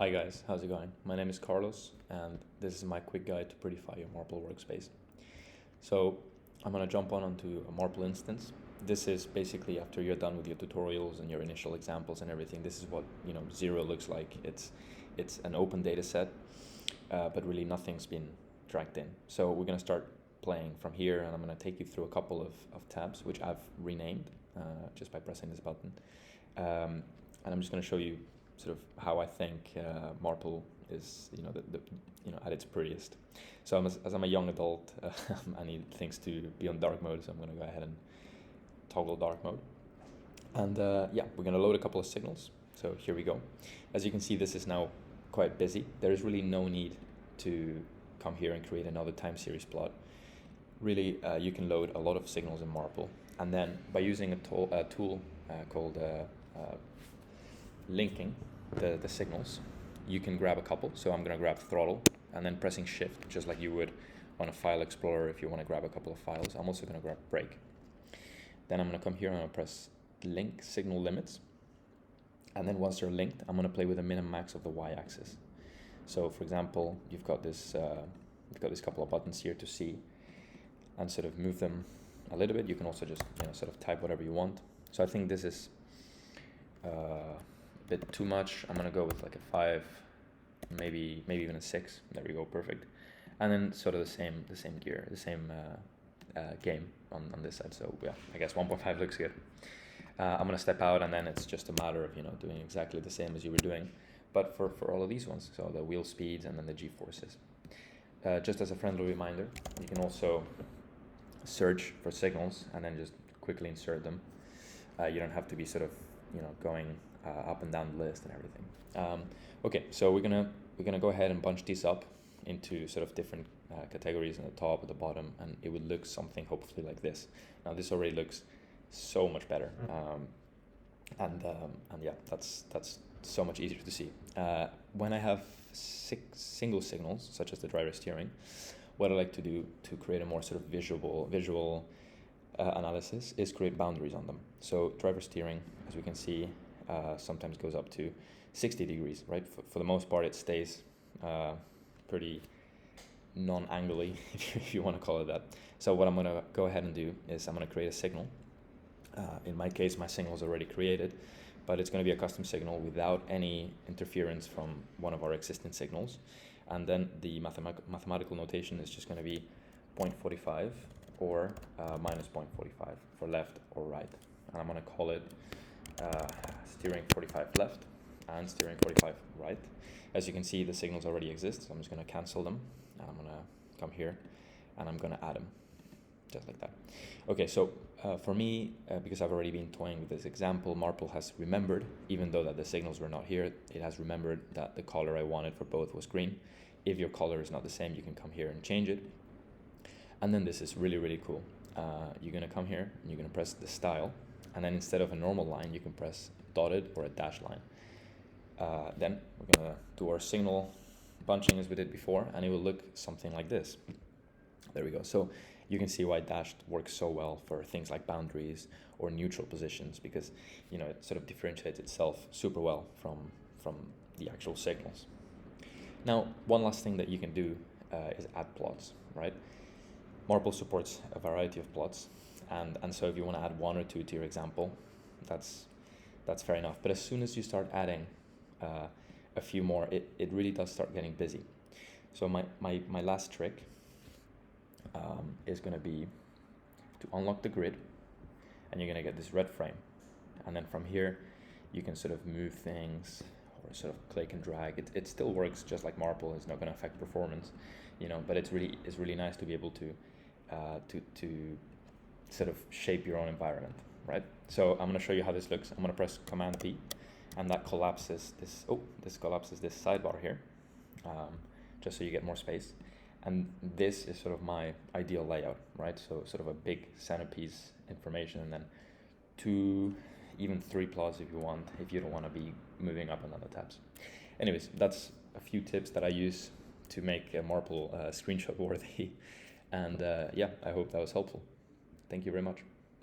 Hi guys, how's it going? My name is Carlos and this is my quick guide to prettify your Marple workspace. So I'm gonna jump onto a Marple instance. This is basically after you're done with your tutorials and your initial examples and everything. This is what zero looks like. It's an open data set, but really nothing's been dragged in. So we're gonna start playing from here, and I'm gonna take you through a couple of tabs which I've renamed just by pressing this button, and I'm just gonna show you sort of how I think Marple is, at its prettiest. So as I'm a young adult, I need things to be on dark mode, so I'm going to go ahead and toggle dark mode. And yeah, we're going to load a couple of signals. So here we go. As you can see, this is now quite busy. There is really no need to come here and create another time series plot. Really, you can load a lot of signals in Marple, and then by using a tool called linking the signals, you can grab a couple. So I'm going to grab throttle and then pressing shift, just like you would on a file explorer if you want to grab a couple of files. I'm also going to grab break. Then I'm going to come here and I'm going to press link signal limits. And then once they're linked, I'm going to play with the min and max of the y-axis. So for example, you've got this couple of buttons here to see and sort of move them a little bit. You can also just sort of type whatever you want. So I think this is bit too much. I'm gonna go with like a 5, maybe even a 6. There we go, perfect. And then sort of the same gear, the same game on this side. So yeah, I guess 1.5 looks good. I'm gonna step out, and then it's just a matter of doing exactly the same as you were doing, but for all of these ones. So the wheel speeds and then the G-forces. Just as a friendly reminder, you can also search for signals and then just quickly insert them. You don't have to be sort of going up and down the list and everything. Okay, so we're gonna go ahead and bunch these up into sort of different categories on the top, at the bottom, and it would look something hopefully like this. Now this already looks so much better, and yeah, that's so much easier to see. When I have single signals, such as the driver steering, what I like to do to create a more sort of visual analysis is create boundaries on them. So driver steering, as we can see, sometimes goes up to 60 degrees, right? For the most part, it stays pretty non-angly, if you want to call it that. So what I'm going to go ahead and do is I'm going to create a signal. In my case, my signal is already created, but it's going to be a custom signal without any interference from one of our existing signals. And then the mathematical notation is just going to be 0.45 or minus 0.45 for left or right. And I'm going to call it steering 45 left and steering 45 right. As you can see, the signals already exist, so I'm just going to cancel them. I'm going to come here and I'm going to add them, just like that. Okay, so for me, because I've already been toying with this example, Marple has remembered, even though that the signals were not here, it has remembered that the color I wanted for both was green. If your color is not the same, you can come here and change it. And then this is really, really cool. You're going to come here and you're going to press the style. And then instead of a normal line, you can press dotted or a dashed line. Then we're going to do our signal bunching as we did before, and it will look something like this. There we go. So you can see why dashed works so well for things like boundaries or neutral positions, because it sort of differentiates itself super well from the actual signals. Now, one last thing that you can do is add plots, right? Marple supports a variety of plots. And so if you want to add 1 or 2 to your example, that's fair enough. But as soon as you start adding a few more, it really does start getting busy. So my last trick is going to be to unlock the grid, and you're going to get this red frame. And then from here, you can sort of move things or sort of click and drag. It still works just like Marple. It's not going to affect performance, but it's really nice to be able to sort of shape your own environment, right? So I'm going to show you how this looks. I'm going to press Command P, and that collapses this collapses this sidebar here, just so you get more space. And this is sort of my ideal layout, right? So sort of a big centerpiece information, and then 2, even 3 plots if you want, if you don't want to be moving up and down the tabs. Anyways, that's a few tips that I use to make Marple screenshot worthy. And yeah, I hope that was helpful. Thank you very much.